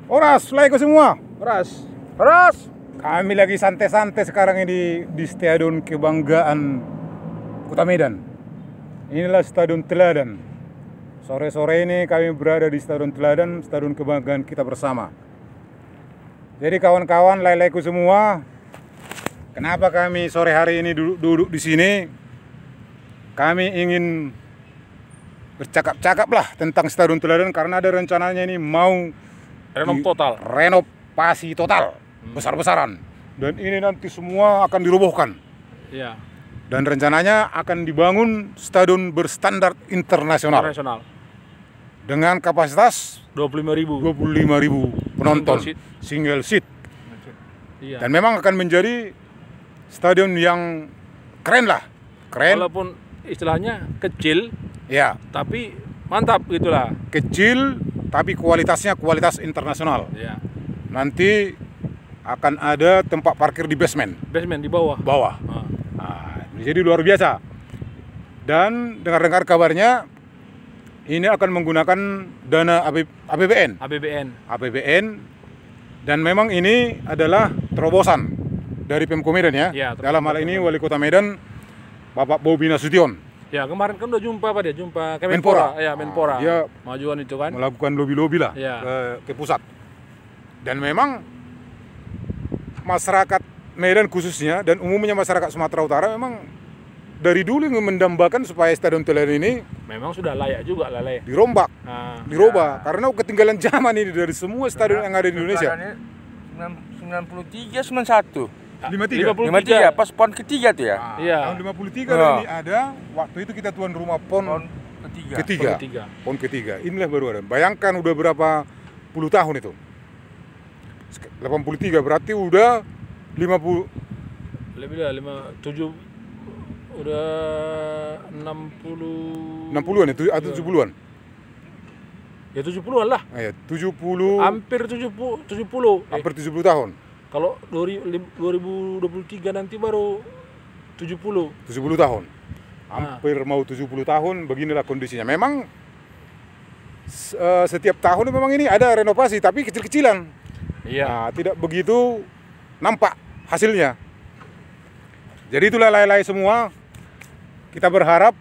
Oras, Assalamualaikum semua. Ras. Kami lagi santai-santai sekarang ini di Stadion Kebanggaan Kota Medan. Inilah Stadion Teladan. Sore-sore ini kami berada di Stadion Teladan, Stadion Kebanggaan kita bersama. Jadi kawan-kawan, lelaiku semua, kenapa kami sore hari ini duduk di sini? Kami ingin bercakap-cakap lah tentang Stadion Teladan karena ada rencananya ini mau renovasi total, besar-besaran. Dan ini nanti semua akan dirobohkan. Iya. Dan rencananya akan dibangun stadion berstandar internasional. Dengan kapasitas 25.000 penonton, single seat. Iya. Dan memang akan menjadi stadion yang keren lah. Keren. Walaupun istilahnya kecil, Ya, tapi mantap gitulah. kecil tapi kualitasnya kualitas internasional. Iya. Nanti akan ada tempat parkir di basement. Basement di bawah. Jadi luar biasa. Dan dengar-dengar kabarnya ini akan menggunakan dana APBN. Dan memang ini adalah terobosan dari Pemko Medan ya. Ya, Dalam hal ini Wali Kota Medan Bapak Bobi Nasution. Ya, kemarin kan udah jumpa Pak dia, jumpa Menpora. Kemenpora. Ya, Menpora. Dia majuan itu kan. Melakukan lobby-lobby lah Ya. ke pusat. Dan memang masyarakat Medan khususnya dan umumnya masyarakat Sumatera Utara memang dari dulu mendambakan supaya Stadion Teladan ini Memang sudah layak juga lah layak. dirombak, Nah, dirubah karena ketinggalan zaman ini dari semua stadion yang ada di Indonesia. 93, 91. 53. 53, pas PON ketiga tuh ya? Iya. Tahun 53 ini ada, waktu itu kita tuan rumah PON Ketiga. ketiga. PON ketiga. Inilah baru ada. Bayangkan udah berapa puluh tahun itu. 83 berarti udah 50 Lebih lah 7 udah 60 60-an ya, atau 70-an. ya 70-an lah. Ya, 70 Hampir 70. hampir 70 tahun. Kalau 2023 nanti baru 70. 70 tahun. Hampir mau 70 tahun, beginilah kondisinya. Memang setiap tahun memang ini ada renovasi, tapi kecil-kecilan. Iya. Nah, tidak begitu nampak hasilnya. Jadi itulah lay-lay semua. Kita berharap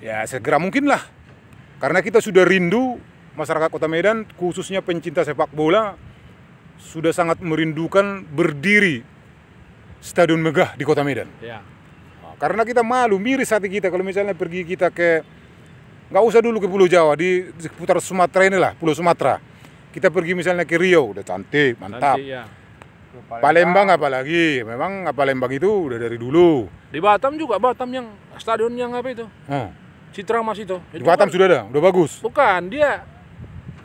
ya segera mungkin lah. Karena kita sudah rindu, masyarakat Kota Medan, khususnya pencinta sepak bola, sudah sangat merindukan berdiri stadion megah di Kota Medan. Ya. Karena kita malu, miris hati kita kalau misalnya pergi kita ke, nggak usah dulu ke Pulau Jawa, di seputar Sumatera inilah, Pulau Sumatera. Kita pergi misalnya ke Riau, udah cantik, mantap. Nanti, ya. Palembang apalagi, memang Palembang itu udah dari dulu. Di Batam juga, Batam yang stadion yang apa itu? Citra Mas itu. Di Batam sudah ada, udah bagus. Bukan, dia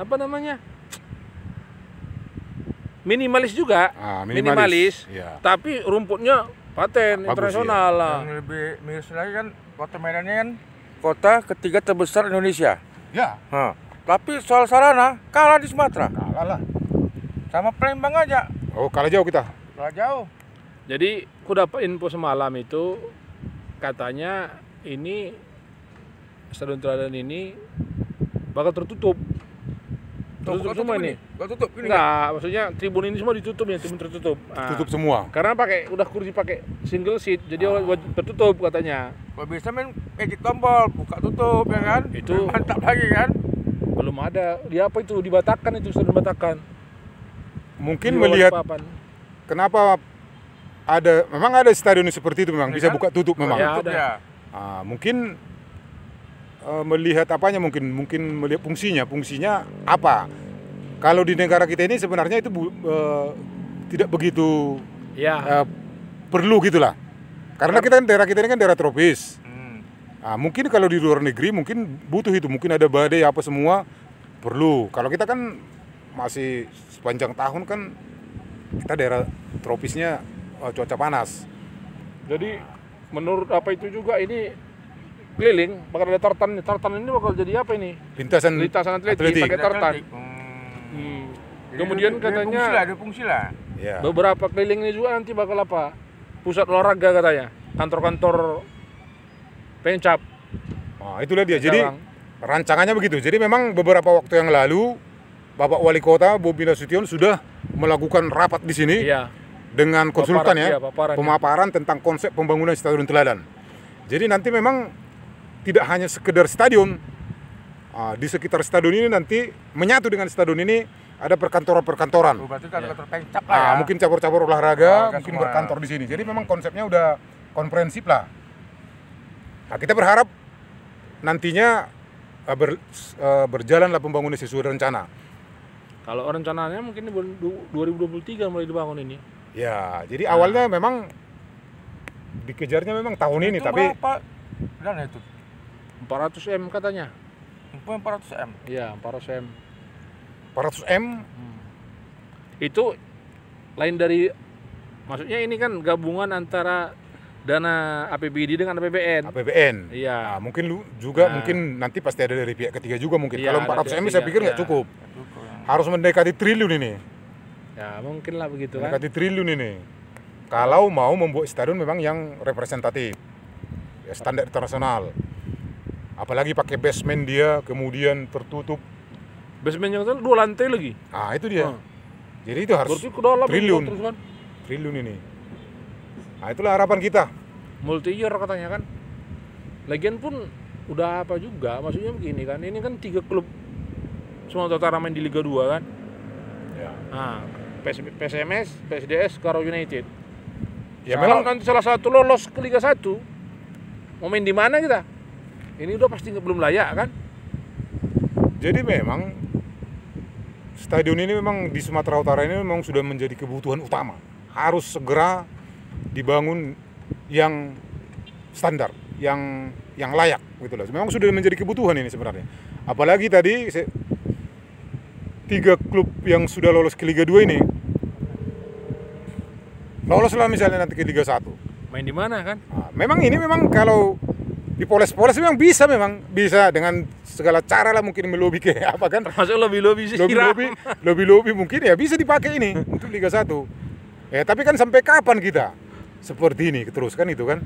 apa namanya? Minimalis juga. Minimalis. Ya. Tapi rumputnya paten Bagus, internasional lah. Yang lebih miris lagi kan, Kota Medan ini kan kota ketiga terbesar Indonesia. Ya. Tapi soal sarana kalah di Sumatera. Kalah lah. Sama Palembang aja. Oh, kalah jauh kita. Kalah jauh. Jadi aku dapat info semalam itu katanya ini Stadion Teladan ini bakal tertutup. Tertutup semua ini. Tutup ini. Enggak, maksudnya tribun ini semua ditutup ya, tribun tertutup. Tutup semua. Karena udah kursi pakai single seat, jadi wajib tertutup katanya. Kalau bisa main edit tombol, buka tutup ya kan? Itu mantap lagi kan? belum ada. Di apa itu? Di Batakan itu, Stadion Batakan. Mungkin Di bawah melihat Balikpapan. kenapa memang ada stadion seperti itu memang bisa buka tutup memang. Ya, Tutup ada. ya. Mungkin melihat apanya mungkin melihat fungsinya apa. Kalau di negara kita ini sebenarnya itu tidak begitu Ya. perlu gitulah. Karena daerah kita ini kan daerah tropis. Mungkin kalau di luar negeri mungkin butuh itu, mungkin ada badai apa semua perlu. Kalau kita kan masih sepanjang tahun kan kita daerah tropisnya cuaca panas. Jadi menurut apa itu juga ini keliling, bakal ada tartan. Tartan ini bakal jadi apa ini? Lintasan atletik pakai tartan. Kemudian katanya ada fungsi lah. Ya. Beberapa keliling ini juga nanti bakal apa? Pusat olahraga katanya. Kantor-kantor pencap. Nah, itulah dia. Jadi rancangannya begitu. Jadi memang beberapa waktu yang lalu Bapak Wali Kota Bobi Nasution sudah melakukan rapat di sini dengan konsultan pemaparan tentang konsep pembangunan Stadion Teladan. Jadi nanti memang tidak hanya sekedar stadion. Di sekitar stadion ini nanti menyatu dengan stadion ini ada perkantoran-perkantoran. Berarti kantor pencap lah ya. Mungkin cabur-cabur olahraga, mungkin semua berkantor di sini. Jadi memang konsepnya udah komprehensif lah. Nah, kita berharap nantinya berjalanlah pembangunan sesuai rencana. Kalau rencananya mungkin 2023 mulai dibangun ini. Ya, jadi awalnya memang dikejarnya memang tahun ini, tapi berapa dana itu? 400 M katanya. 400 M. Iya, 400 M. 400 M. Itu lain dari, maksudnya ini kan gabungan antara dana APBD dengan APBN. Iya. Nah, mungkin mungkin nanti pasti ada dari pihak ketiga juga mungkin. Kalau 400 M saya pikir nggak cukup. Harus mendekati triliun ini. Ya, mungkin lah begitu kan. Mendekati triliun ini. Kalau mau membuat stadion memang yang representatif. Ya, standar internasional. Apalagi pakai basement dia, kemudian tertutup. Basement yang 2 lantai lagi. Ah, itu dia. Jadi itu harus triliun. Kan? Triliun ini. Nah, itulah harapan kita. Multi year katanya kan. Lagian pun udah apa juga, maksudnya begini kan. Ini kan 3 klub Sumatera Utara main di Liga 2 kan. Ya. Nah, PSMS, PSDS, Karo United. Ya kalau memang nanti salah satu lolos ke Liga 1, mau main di mana kita? Ini udah pasti belum layak kan? Jadi memang stadion ini memang di Sumatera Utara ini memang sudah menjadi kebutuhan utama. Harus segera dibangun yang standar, yang layak gitu loh. Memang sudah menjadi kebutuhan ini sebenarnya. Apalagi tadi 3 klub yang sudah lolos ke Liga 2 ini loloslah misalnya nanti ke Liga 1. Main di mana kan? Nah, memang kalau dipoles-poles memang bisa dengan segala cara lah mungkin melobi ke apa kan? Termasuk lobby mungkin ya bisa dipakai ini untuk Liga 1. Ya, tapi kan sampai kapan kita seperti ini terus kan itu kan?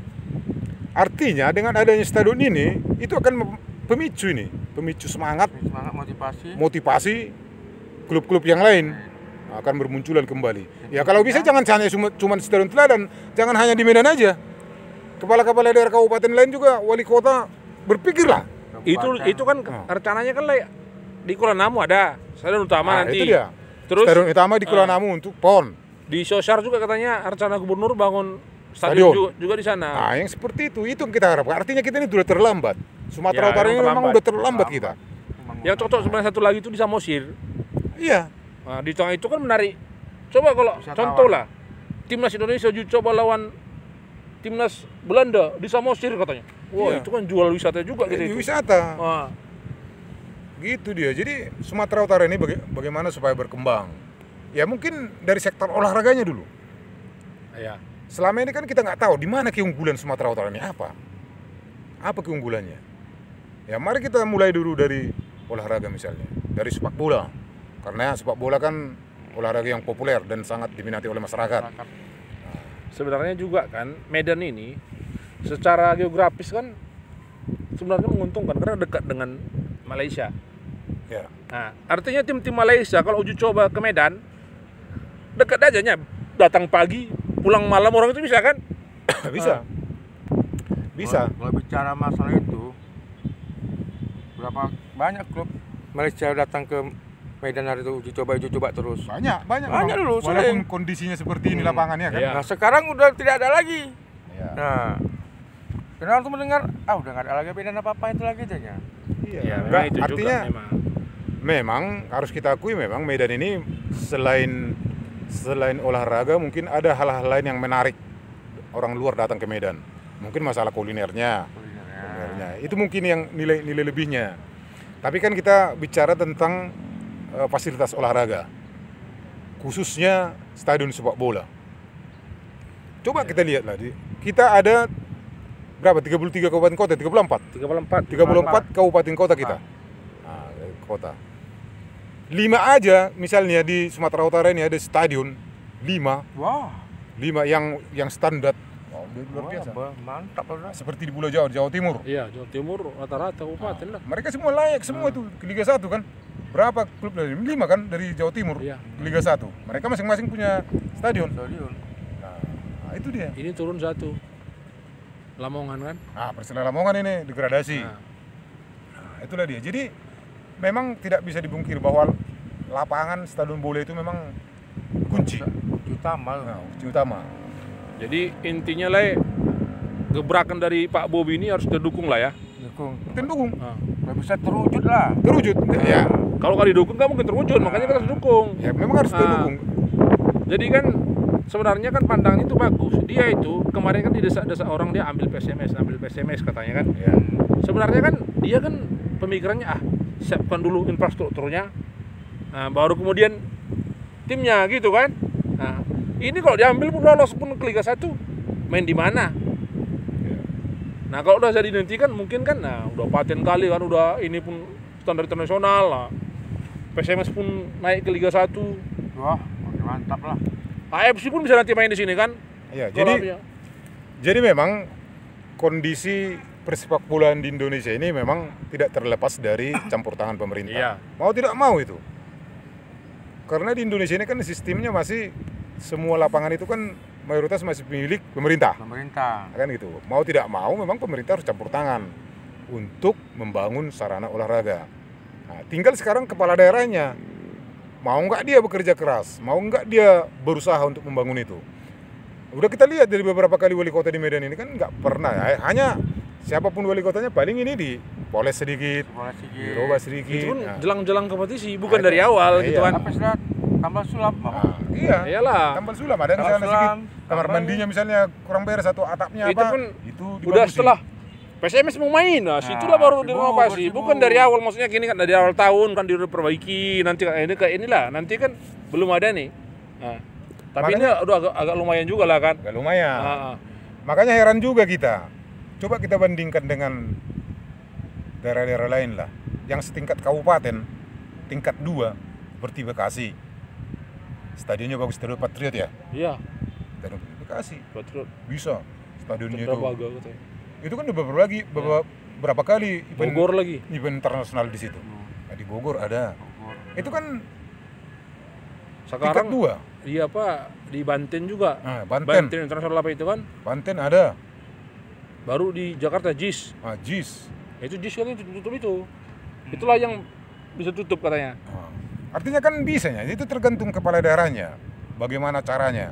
Artinya dengan adanya stadion ini itu akan pemicu semangat motivasi klub-klub yang lain akan bermunculan kembali. Ya kalau bisa jangan hanya cuma Stadion Teladan, jangan hanya di Medan aja. Kepala-kepala daerah kabupaten lain juga, wali kota berpikirlah. Itu kan rencananya kan di Kuala ada stadion utama nanti. Itu dia. Terus stadion utama di Kuala untuk PON. Di Sosar juga katanya rencana gubernur bangun stadion juga di sana. Nah, yang seperti itu yang kita harapkan. Artinya kita ini sudah terlambat. Sumatera Utara ini memang sudah terlambat kita. Yang cocok sebenarnya satu lagi itu di Samosir. Iya. Nah, di tengah itu kan menarik. Coba kalau contoh lah, timnas Indonesia coba lawan timnas Belanda di Samosir katanya. Wah, itu kan jual wisata juga gitu. Wisata. Gitu dia. Jadi Sumatera Utara ini bagaimana supaya berkembang? Ya mungkin dari sektor olahraganya dulu. Ya. Selama ini kan kita nggak tahu di mana keunggulan Sumatera Utara ini apa. Apa keunggulannya? Ya mari kita mulai dulu dari olahraga misalnya, dari sepak bola. Karena sepak bola kan olahraga yang populer dan sangat diminati oleh masyarakat. Sebenarnya juga kan Medan ini secara geografis kan sebenarnya menguntungkan karena dekat dengan Malaysia. Ya. Nah, artinya tim-tim Malaysia kalau uji coba ke Medan dekat aja datang pagi, pulang malam orang itu bisa kan? Bisa. Kalau bicara masalah itu, berapa banyak klub Malaysia datang ke Medan hari itu uji coba terus. Banyak dulu. Walaupun kondisinya seperti ini lapangannya kan. Ya. Nah sekarang udah tidak ada lagi. Ya. Nah, kenal tuh mendengar, udah nggak ada lagi Medan apa itu lagi jadinya. Iya, Enggak, itu artinya juga memang harus kita akui memang Medan ini selain olahraga mungkin ada hal-hal lain yang menarik orang luar datang ke Medan. Mungkin masalah kulinernya. Itu mungkin yang nilai lebihnya. Tapi kan kita bicara tentang fasilitas olahraga, khususnya stadion sepak bola. Coba kita lihatlah, kita ada berapa? 33 kabupaten kota, 34. 34 kabupaten kota kita. Nah, kota. 5 aja misalnya di Sumatera Utara ini ada stadion 5. Wah. 5 yang standar. Wow, luar biasa. Mantap lah. Seperti di Pulau Jawa, Jawa Timur. Iya, Jawa Timur rata-rata kabupaten lah. Mereka semua layak semua itu ke Liga 1 kan. Berapa klub dari 5 kan dari Jawa Timur Iya. Liga 1. Mereka masing-masing punya stadion. Stadion. Nah, itu dia. Ini turun 1. Lamongan kan? Nah, Persela Lamongan ini degradasi. Nah, Nah, itulah dia. Jadi memang tidak bisa dibungkir bahwa lapangan stadion bola itu memang kunci. Utama. Nah, kunci utama. jadi intinya lah gebrakan dari Pak Bobi ini harus didukung lah ya. Dukung. Kita dukung. Nah, Nggak bisa terwujud lah. Terwujud. Ya, kalau nggak didukung nggak mungkin terwujud, makanya kita harus dukung. ya memang harus kita Nah, dukung. Jadi kan sebenarnya kan pandangan itu bagus. Dia itu kemarin kan didesak-desak orang dia ambil PSMS katanya kan. Ya. Sebenarnya kan dia kan pemikirannya siapkan dulu infrastrukturnya, nah, baru kemudian timnya gitu kan. Nah, ini kalau diambil pun lolos pun ke Liga 1 main di mana? Nah, kalau udah jadi nanti kan mungkin kan udah paten kali kan, udah ini pun standar internasional lah. PSMS pun naik ke Liga 1. Wah, makin mantap lah. AFC pun bisa nanti main di sini kan. Ya, Kalau jadi memang kondisi persepak bolaan di Indonesia ini memang tidak terlepas dari campur tangan pemerintah. Iya. Mau tidak mau itu. Karena di Indonesia ini kan sistemnya masih semua lapangan itu kan mayoritas masih milik pemerintah. Pemerintah. Kan gitu. Mau tidak mau memang pemerintah harus campur tangan untuk membangun sarana olahraga. Nah, tinggal sekarang kepala daerahnya mau nggak dia bekerja keras, mau nggak dia berusaha untuk membangun itu. Udah kita lihat dari beberapa kali wali kota di Medan ini kan nggak pernah ya. Hanya siapapun wali kotanya paling ini dipoles sedikit, dirubah sedikit. itu pun Nah, jelang-jelang kompetisi, bukan Nah, dari awal iya. gitu kan. Tapi sudah tambah sulap. nah, iya. Iyalah. Tambal sulam ada Tambal misalnya sulam, sedikit kamar tambah mandinya misalnya kurang beres satu atapnya Itu apa. pun Itu Udah dibagusin. setelah PSMS mau main, nah situlah baru direnovasi. Bukan dari awal, maksudnya gini kan dari awal tahun kan diperbaiki. Nanti ini kayak inilah, nanti kan belum ada nih. Nah, tapi ini udah agak lumayan juga lah kan. Agak lumayan. Nah, Makanya heran juga kita. Coba kita bandingkan dengan daerah-daerah lain lah. Yang setingkat kabupaten, tingkat 2 seperti Bekasi. Stadionnya bagus, Stadion Patriot ya. iya, Stadion Bekasi Patriot. bisa. Stadionnya itu. Terbaga katanya. Itu kan udah berapa kali event, Bogor lagi. event internasional di situ. Nah, di Bogor ada. Itu kan Sekarang tingkat 2. Iya Pak, di Banten juga. Nah, Banten Internasional apa itu kan? Banten ada. Baru di Jakarta JIS. Nah, JIS. Itu JIS kan itu tutup itu. Itulah yang bisa tutup katanya. Nah, artinya kan bisanya, itu tergantung kepala daerahnya. Bagaimana caranya.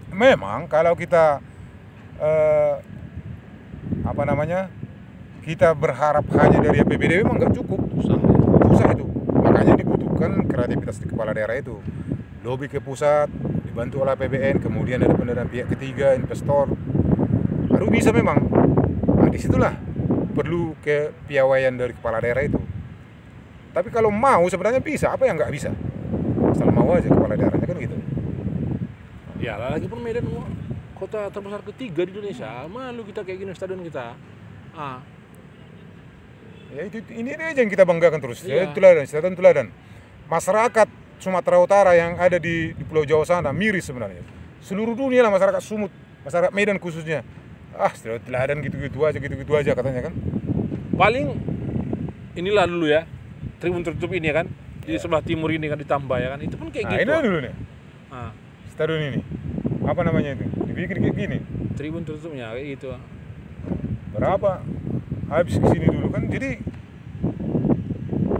Memang kalau kita kita berharap hanya dari APBD memang nggak cukup. Susah itu. Makanya dibutuhkan kreativitas di kepala daerah itu. Lobby ke pusat, dibantu oleh APBN, kemudian ada pendanaan pihak ketiga, investor. Baru bisa memang. Nah, disitulah perlu kepiawaian dari kepala daerah itu. Tapi kalau mau sebenarnya bisa, apa yang nggak bisa? Asal mau aja kepala daerahnya kan gitu. Ya, lagi pun Medan kota terbesar ketiga di Indonesia. Malu kita kayak gini stadion kita. Ya ini aja yang kita banggakan terus. Iya. Stadion teladan. Masyarakat Sumatera Utara yang ada di Pulau Jawa sana miris sebenarnya. Seluruh dunia lah masyarakat Sumut, masyarakat Medan khususnya. Stadion teladan gitu-gitu aja katanya kan. Paling inilah dulu ya, tribun tertutup ini kan. Di sebelah timur ini kan ditambah ya kan. Itu pun kayak Nah, gitu. ini dulu nih. Nah, Stadion ini. Apa namanya itu? Dibikin kayak gini. tribun tertutupnya kayak gitu. Berapa? Habis ke sini dulu kan. Jadi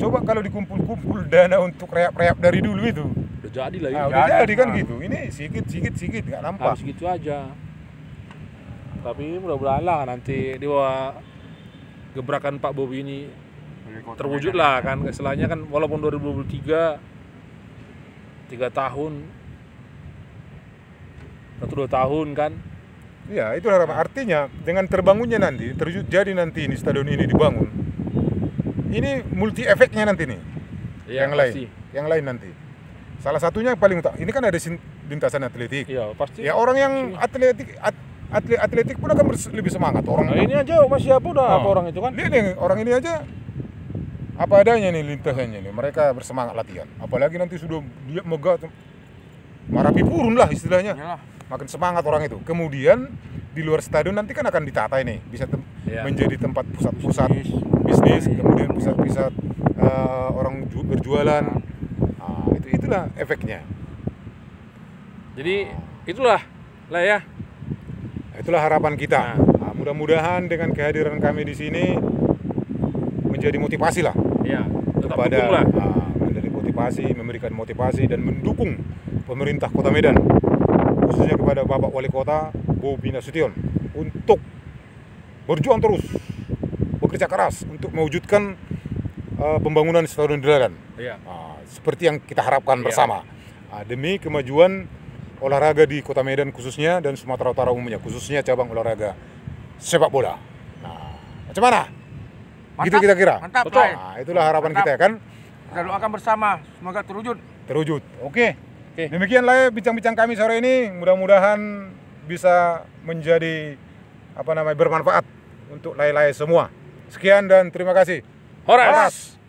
coba kalau dikumpul-kumpul dana untuk reap-reap dari dulu itu. Udah jadi lah ya. Udah jadi kan gitu. Ini sikit nggak nampak. Harus gitu aja. Tapi mudah-mudahan lah nanti di bawah gebrakan Pak Bobi ini terwujud lah kan. Istilahnya kan walaupun 2023 3 tahun atau 2 tahun kan. Ya, itu harapan. Artinya dengan terbangunnya nanti, terjadi nanti ini stadion ini dibangun. Ini multi efeknya nanti nih. Ya, yang pasti. lain. Yang lain nanti. Salah satunya yang paling utama. Ini kan ada lintasan atletik. Iya, pasti. Ya orang yang atletik pun akan lebih semangat orang. Nah, ini aja masih apa udah apa orang itu kan? Lihat nih, orang ini aja apa adanya nih lintasannya nih. Mereka bersemangat latihan. Apalagi nanti sudah dia megah marapi purun lah istilahnya. Iyalah. Makin semangat orang itu. Kemudian di luar stadion nanti kan akan ditata ini, bisa menjadi tempat pusat-pusat bisnis, kemudian pusat-pusat orang berjualan. Nah, itulah efeknya. Jadi itulah lah ya. Itulah harapan kita. Nah, mudah-mudahan dengan kehadiran kami di sini menjadi motivasi lah. Ya, tetap kepada dukung lah. menjadi motivasi, memberikan motivasi dan mendukung pemerintah Kota Medan, khususnya kepada Bapak Wali Kota Bobi Nasution untuk berjuang terus, bekerja keras untuk mewujudkan pembangunan Stadion Teladan. Iya. Seperti yang kita harapkan bersama, demi kemajuan olahraga di Kota Medan khususnya dan Sumatera Utara umumnya, khususnya cabang olahraga sepak bola. Nah, macam mana? Gitu Mantap, kira-kira. Mantap, Betul. Bray. Nah, itulah harapan Mantap. kita kan. Kita doakan bersama, semoga terwujud. Terwujud. Oke. Oke. Demikianlah ya bincang-bincang kami sore ini. Mudah-mudahan bisa menjadi bermanfaat untuk lay-lay semua. Sekian dan terima kasih. Horas.